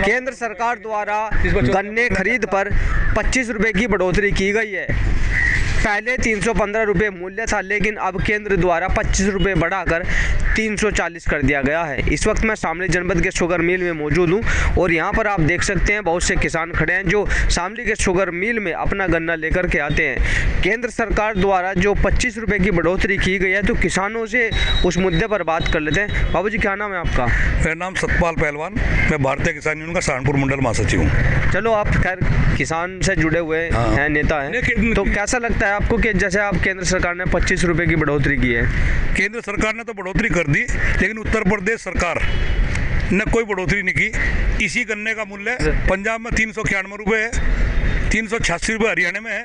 केंद्र सरकार द्वारा गन्ने खरीद पर 25 रुपये की बढ़ोतरी की गई है। पहले 315 रुपये मूल्य था, लेकिन अब केंद्र द्वारा 25 रुपये बढ़ाकर 340 कर दिया गया है। इस वक्त मैं शामली जनपद के शुगर मिल में मौजूद हूँ और यहाँ पर आप देख सकते हैं बहुत से किसान खड़े हैं जो शामली के शुगर मिल में अपना गन्ना लेकर के आते हैं। केंद्र सरकार द्वारा जो 25 रुपये की बढ़ोतरी की गई है, तो किसानों से उस मुद्दे पर बात कर लेते हैं। बाबू जी, क्या नाम है आपका? मेरा नाम सतपाल पहलवान, मैं भारतीय किसान यूनियन का सहारनपुर मंडल महासचिव हूँ। चलो, आप खैर किसान से जुड़े हुए हैं, नेता हैं, तो कैसा लगता है आपको कि जैसे आप केंद्र सरकार ने 25 रुपये की बढ़ोतरी की है? केंद्र सरकार ने तो बढ़ोतरी कर दी, लेकिन उत्तर प्रदेश सरकार ने कोई बढ़ोतरी नहीं की। इसी गन्ने का मूल्य पंजाब में 391 रुपये है, 386 रुपये हरियाणा में है,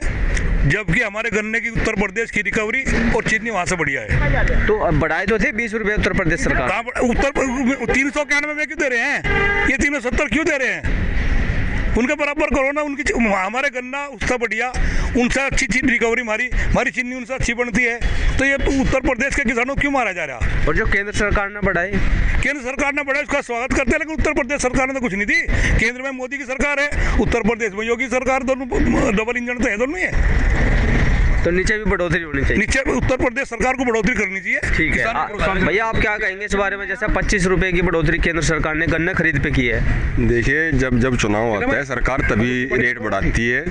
जबकि हमारे गन्ने की उत्तर प्रदेश की रिकवरी और चीनी वहाँ से बढ़िया है। तो बढ़ाए तो थे 20 रुपये उत्तर प्रदेश सरकार। उत्तर 391 में क्यों दे रहे हैं? ये 370 क्यों दे रहे हैं? उनके बराबर करो ना। उनकी हमारे गन्ना उससे बढ़िया, उनसे अच्छी रिकवरी हमारी चीनी उनसे अच्छी बनती है, तो ये उत्तर प्रदेश के किसानों क्यों मारा जा रहा? और जो केंद्र सरकार ने बढ़ाई, केंद्र सरकार ने बढ़ाई, उसका स्वागत करते हैं, लेकिन उत्तर प्रदेश सरकार ने तो कुछ नहीं दी। केंद्र में मोदी की सरकार है, उत्तर प्रदेश में योगी सरकार, दोनों डबल इंजन तो है, दोनों ही है। तो नीचे भी बढ़ोतरी होनी चाहिए। नीचे उत्तर प्रदेश सरकार को बढ़ोतरी करनी चाहिए। ठीक है भैया, आप क्या कहेंगे इस बारे में? जैसे 25 रुपये की बढ़ोतरी केंद्र सरकार ने गन्ना खरीद पे की है। देखिए, जब चुनाव आता है सरकार तभी रेट बढ़ाती है।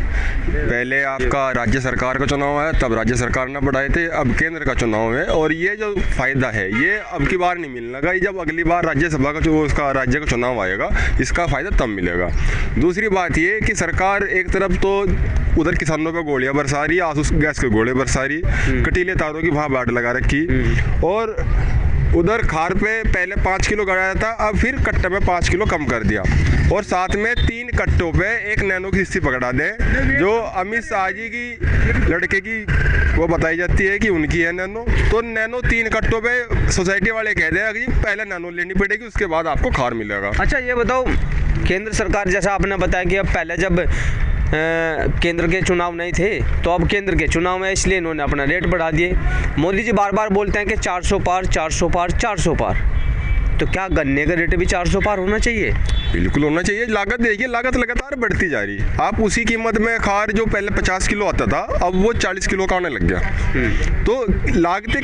पहले आपका राज्य सरकार का चुनाव है, तब राज्य सरकार ने बढ़ाए थे, अब केंद्र का चुनाव है, और ये जो फायदा है ये अब की बार नहीं मिलने लगा। जब अगली बार राज्यसभा का जो उसका राज्य का चुनाव आएगा, इसका फायदा तब मिलेगा। दूसरी बात ये कि सरकार एक तरफ तो उधर किसानों पे गोलियां बरसा रही है, आंसू गैस के गोले बरसा रही, कटीले तारों की वहाँ बाट लगा रखी, और उधर खार पे पहले 5 किलो गड़ाया था, अब फिर कट्टे में 5 किलो कम कर दिया, और साथ में 3 कट्टों पे एक नैनो की हिस्सी पकड़ा दे, जो अमित शाह जी की लड़के की वो बताई जाती है कि उनकी है नैनो। तो नैनो 3 कट्टों पे सोसाइटी वाले कह दे कि पहले नैनो लेनी पड़ेगी, उसके बाद आपको खार मिलेगा। अच्छा, ये बताओ, केंद्र सरकार जैसा आपने बताया कि अब पहले जब केंद्र के चुनाव नहीं थे, तो अब केंद्र के चुनाव में इसलिए इन्होंने अपना रेट बढ़ा दिए। मोदी जी बार बार बोलते हैं कि 400 पार, 400 पार, 400 पार। तो क्या गन्ने का रेट भी 400 पार होना चाहिए? बिल्कुल होना चाहिए। लागत देखिए, लागत लगातार बढ़ती जा रही है। आप उसी कीमत में खार जो पहले 50 किलो आता था, अब वो 40 किलो का आने लग गया। तो लागतें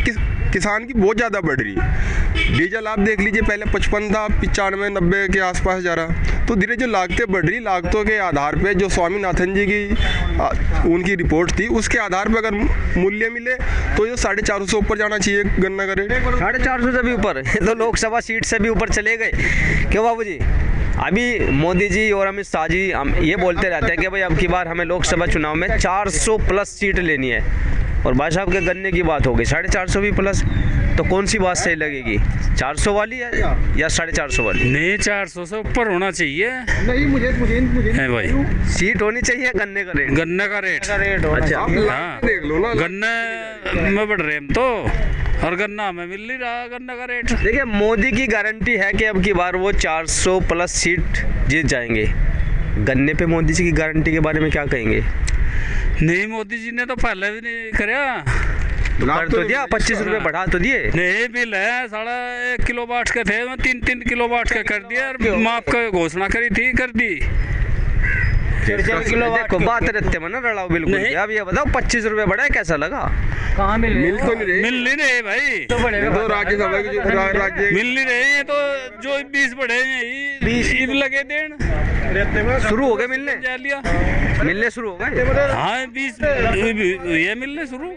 किसान की बहुत ज़्यादा बढ़ रही है। डीजल आप देख लीजिए, पहले 55 था, 95, 90 के आसपास जा रहा। तो धीरे जो लागतें बढ़ रही, लागतों के आधार पे जो स्वामीनाथन जी की उनकी रिपोर्ट थी, उसके आधार पे अगर मूल्य मिले तो ये 450 से ऊपर जाना चाहिए गन्ना का रेट। 450 से भी ऊपर? तो लोकसभा सीट से भी ऊपर चले गए क्यों बाबू जी? अभी मोदी जी और अमित शाह जी ये बोलते रहते हैं कि भाई अब की बार हमें लोकसभा चुनाव में 400 प्लस सीट लेनी है, और भाई साहब के गन्ने की बात हो गई 450 भी प्लस। तो कौन सी बात सही लगेगी, 400 वाली है या 450 वाली? नहीं, 400 से ऊपर होना चाहिए। नहीं, मुझे है भाई, सीट होनी चाहिए। गन्ने का रेट, गन्ने का रेट अच्छा, हाँ, देख लो ना, गन्ने में बढ़ रहे हम तो, और गन्ना हमें मिल नहीं रहा गन्ने का रेट। देखिए, मोदी की गारंटी है कि अब की बार वो 400 प्लस सीट जीत जाएंगे। गन्ने पे मोदी जी की गारंटी के बारे में क्या कहेंगे? नहीं, मोदी जी ने तो पहले भी नहीं कराया, कर तो दिया, 25 रुपये बढ़ा तो दिए। नहीं, बिल है 1.5 किलो बाट के थे, मैं 3 किलो बाट के कर दिया, और माफ का घोषणा करी थी, कर दी। देखो, बात रहते में ना लड़ाओ बिल्कुल। अब ये बताओ, 25 रुपये बढ़ा, कैसा लगा? कहाँ मिल तो नहीं रही, मिल नहीं रहे भाई, तो राज्यसभा की राज्य मिल नहीं रहे हैं, तो जो 20 बढ़े हैं 20 ईद लगे देन शुरू हो गए मिलने शुरू हो गए। हाँ, 20 ये मिलने शुरू।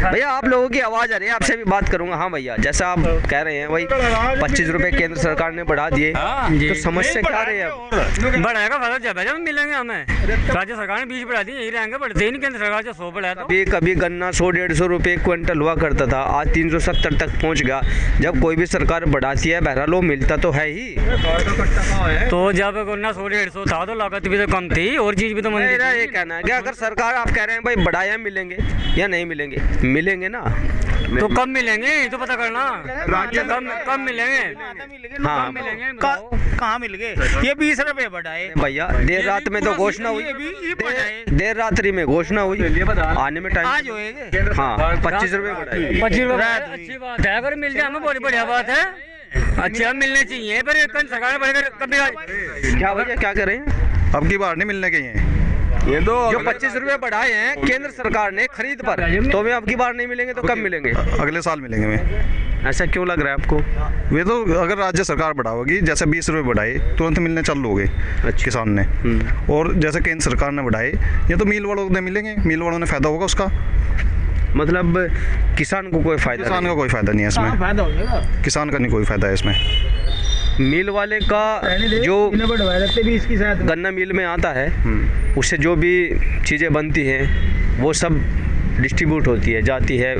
भैया, आप लोगों की आवाज आ रही है, आपसे भी बात करूंगा। हाँ भैया, जैसा आप कह रहे हैं भाई 25 रुपए केंद्र सरकार ने बढ़ा दिए, तो समस्या क्या रही है? बढ़ाएगा फायदा जब मिलेंगे हमें। राज्य सरकार ने 20 बढ़ा दी, यही रहेंगे, बढ़ते ही नहीं। केंद्र सरकार जो 100 बढ़ाया था। कभी गन्ना 100-150 रुपए क्विंटल हुआ करता था, आज 370 तक पहुंच गया। जब कोई भी सरकार बढ़ाती है, बहरहाल वो मिलता तो है ही। तो जब गन्ना 100-150 था तो लागत भी तो कम थी, और चीज भी तो मेरा ये कहना है कि अगर सरकार, आप कह रहे हैं भाई बढ़ाया, मिलेंगे या नहीं मिलेंगे? मिलेंगे ना, तो कम मिलेंगे तो पता करना। कम मिलेंगे, हाँ, कहाँ मिल गए? ये 20 रुपए बढ़ाए भैया। देर रात में तो घोषणा हुई, देर रात्रि में घोषणा हुई, आने में टाइम आज होएगा। हाँ, 25 रुपए बढ़ाए। 25 रुपए अच्छी बात है, अगर मिल जाए हमें बहुत बढ़िया बात है। अच्छा मिलने चाहिए पर सरकार कभी क्या भैया क्या कर रहे हैं? अब की बार नहीं मिलने के हैं ये तो जो 25 रुपए बढ़ाए हैं केंद्र सरकार ने खरीद पर, तो हमें अब की बार नहीं मिलेंगे तो कब मिलेंगे? अगले साल मिलेंगे हमें। ऐसा क्यों लग रहा है आपको? वे तो अगर राज्य सरकार बढ़ाओगी, जैसे 20 रुपये बढ़ाए तुरंत मिलने चालू हो गए किसान ने, और जैसे केंद्र सरकार ने बढ़ाए ये तो मिल वालों ने मिलेंगे, मिल वालों ने फायदा होगा उसका। मतलब किसान को कोई फायदा किसान का कोई फायदा नहीं है इसमें, फायदा हो जाएगा। किसान का नहीं कोई फायदा है इसमें। मिल वाले का जो गन्ना मिल में आता है उससे जो भी चीज़ें बनती हैं वो सब डिस्ट्रीब्यूट होती है, जाती है,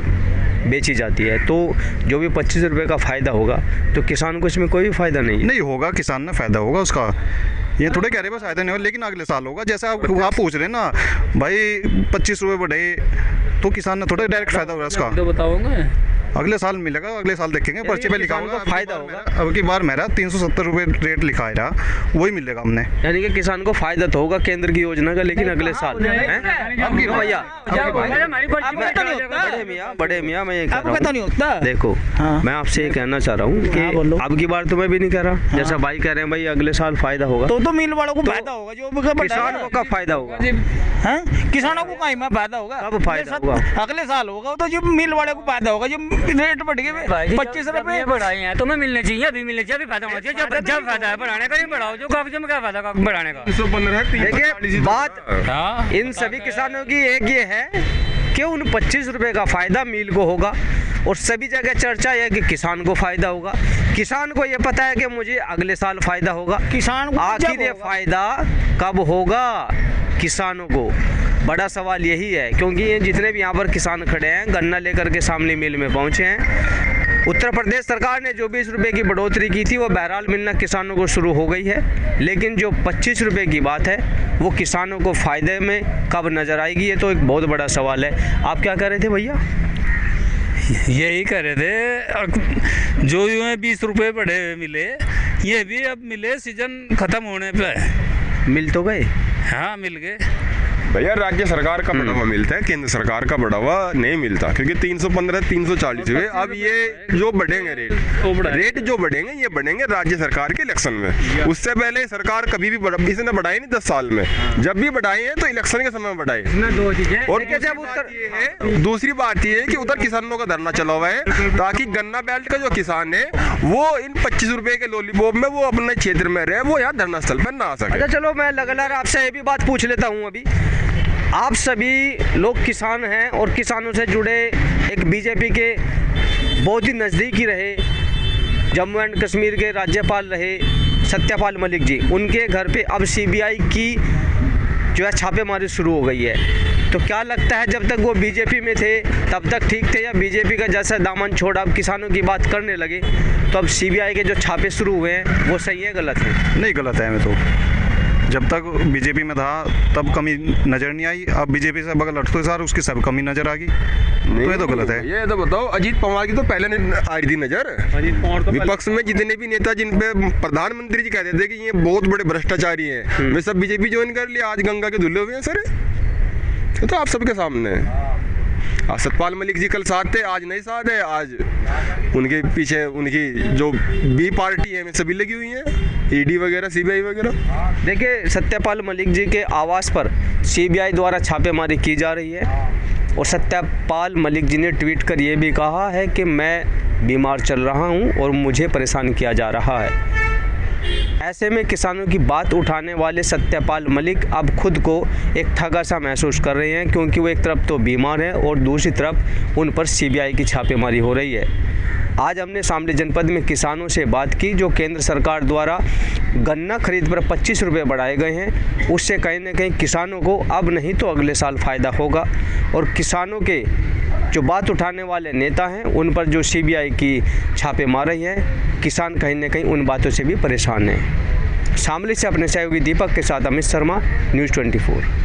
बेची जाती है। तो जो भी 25 रुपये का फ़ायदा होगा तो किसान को इसमें कोई भी फ़ायदा नहीं होगा, किसान ने फायदा होगा उसका। ये थोड़े कह रहे बस फायदा नहीं होगा, लेकिन अगले साल होगा। जैसे आप पूछ रहे हैं ना भाई 25 रुपये बढ़े तो किसान ने थोड़ा डायरेक्ट फायदा होगा उसका। तो बताऊंगा अगले साल मिलेगा, अगले साल देखेंगे, पर्चे पे लिखा होगा फायदा होगा। अब की बार मेरा 370 रुपये रेट लिखा है, वही मिलेगा हमने। यानी कि किसान को फायदा तो होगा केंद्र की योजना का, लेकिन अगले साल भैया बड़े मियाँ मैं ये कह रहा हूँ, देखो मैं आपसे ये कहना चाह रहा हूँ कि अब की बार तो मैं भी नहीं कह रहा, जैसा भाई कह रहे हैं भाई अगले साल फायदा होगा, तो मिल वालों को फायदा होगा, जो किसान को कब फायदा होगा? किसानों को कहीं में फायदा होगा, कब फायदा होगा? अगले साल होगा। तो जो मिल वाले को फायदा होगा, जो रेट बढ़ गए 25 रुपए बढ़ाए हैं तो मैं मिलने चाहिए, अभी मिलने चाहिए, अभी फायदा होना चाहिए। जब फायदा है बढ़ाने का, नहीं बढ़ाओ जो कागज में क्या फायदा बढ़ाने का। देखिए बात इन सभी किसानों की एक ये है कि उन 25 रुपए का फायदा मिल को होगा, और सभी जगह चर्चा है कि किसान को फायदा होगा। किसान को ये पता है कि मुझे अगले साल फायदा होगा। किसान को आखिर ये फायदा कब होगा किसानों को? बड़ा सवाल यही है, क्योंकि ये जितने भी यहाँ पर किसान खड़े हैं गन्ना लेकर के सामने मिल में पहुँचे हैं। उत्तर प्रदेश सरकार ने जो 20 रुपये की बढ़ोतरी की थी वो बहरहाल मिलना किसानों को शुरू हो गई है, लेकिन जो 25 रुपये की बात है वो किसानों को फ़ायदे में कब नज़र आएगी, ये तो एक बहुत बड़ा सवाल है। आप क्या कह रहे थे भैया? यही कह रहे थे जो यूँ 20 रुपये बढ़े हुए मिले, ये भी अब मिले सीजन खत्म होने पे। मिल तो गए? हाँ मिल गए भैया। राज्य सरकार का बढ़ावा मिलता है, केंद्र सरकार का बढ़ावा नहीं मिलता, क्योंकि 315 340 हुए। अब ये जो बढ़ेंगे रेट जो बढ़ेंगे ये बढ़ेंगे राज्य सरकार के इलेक्शन में। उससे पहले सरकार कभी भी इसने बढ़ाई नहीं 10 साल में, जब भी बढ़ाए हैं तो इलेक्शन के समय में बढ़ाए। और दूसरी बात ये है कि उधर किसानों का धरना चला हुआ है, ताकि गन्ना बेल्ट का जो किसान है वो इन 25 रुपए के लॉलीपॉप में वो अपने क्षेत्र में रहे, वो यहाँ धरना स्थल पर ना आ सके। अच्छा चलो मैं लगातार आपसे ये भी बात पूछ लेता हूँ। अभी आप सभी लोग किसान हैं और किसानों से जुड़े, एक बीजेपी के बहुत ही नज़दीकी रहे, जम्मू एंड कश्मीर के राज्यपाल रहे सत्यपाल मलिक जी, उनके घर पे अब सीबीआई की जो है छापेमारी शुरू हो गई है। तो क्या लगता है जब तक वो बीजेपी में थे तब तक ठीक थे, या बीजेपी का जैसा दामन छोड़ अब किसानों की बात करने लगे तो अब सीबीआई के जो छापे शुरू हुए हैं वो सही है गलत है? नहीं गलत है। मैं तो जब तक बीजेपी में था तब कमी नज़र नहीं आई, अब बीजेपी से बगल हटते सार उसकी सब कमी नज़र आ गई, तो ये तो गलत है। ये तो बताओ, अजीत पवार की तो पहले आ रही थी नजर। विपक्ष में जितने भी नेता जिन पे प्रधानमंत्री जी कहते थे कि ये बहुत बड़े भ्रष्टाचारी हैं, वे सब बीजेपी ज्वाइन कर लिया, आज गंगा के धुले हुए हैं सर। ये तो आप सबके सामने है। आज सत्यपाल मलिक जी कल साथ थे, आज नहीं साथ है। आज उनके पीछे उनकी जो बी पार्टी है सभी लगी हुई है, ईडी वगैरह, सीबीआई वगैरह। देखिए सत्यपाल मलिक जी के आवास पर सीबीआई द्वारा छापेमारी की जा रही है, और सत्यपाल मलिक जी ने ट्वीट कर ये भी कहा है कि मैं बीमार चल रहा हूं और मुझे परेशान किया जा रहा है। ऐसे में किसानों की बात उठाने वाले सत्यपाल मलिक अब खुद को एक ठगा सा महसूस कर रहे हैं, क्योंकि वो एक तरफ तो बीमार हैं और दूसरी तरफ उन पर सीबीआई की छापेमारी हो रही है। आज हमने शामली जनपद में किसानों से बात की जो केंद्र सरकार द्वारा गन्ना खरीद पर 25 रुपये बढ़ाए गए हैं, उससे कहीं ना कहीं किसानों को अब नहीं तो अगले साल फ़ायदा होगा, और किसानों के जो बात उठाने वाले नेता हैं उन पर जो सीबीआई की छापे मार रही है, किसान कहीं ना कहीं उन बातों से भी परेशान हैं। शामली से अपने सहयोगी दीपक के साथ अमित शर्मा, न्यूज़ 24।